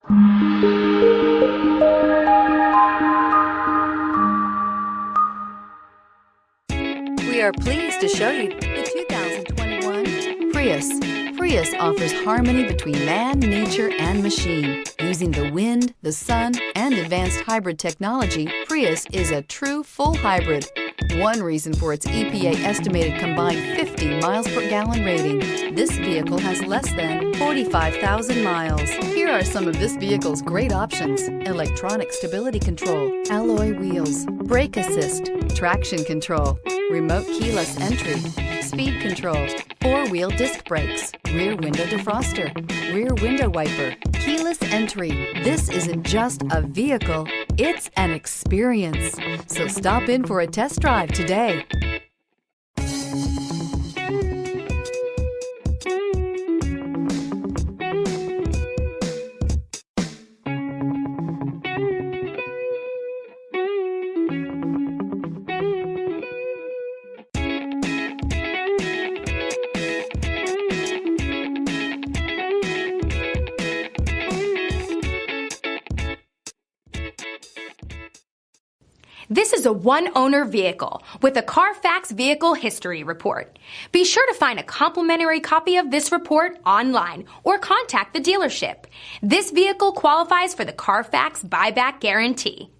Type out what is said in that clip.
We are pleased to show you the 2021 Prius. Prius offers harmony between man, nature, and machine. Using the wind, the sun, and advanced hybrid technology, Prius is a true full hybrid. One reason for its EPA estimated combined 50 miles per gallon rating. This vehicle has less than 45,000 miles. Here are some of this vehicle's great options: electronic stability control, alloy wheels, brake assist, traction control, remote keyless entry, speed control, four-wheel disc brakes, rear window defroster, rear window wiper, keyless entry. This isn't just a vehicle, it's an experience. So stop in for a test drive today. This is a one-owner vehicle with a CARFAX Vehicle History Report. Be sure to find a complimentary copy of this report online or contact the dealership. This vehicle qualifies for the CARFAX Buyback Guarantee.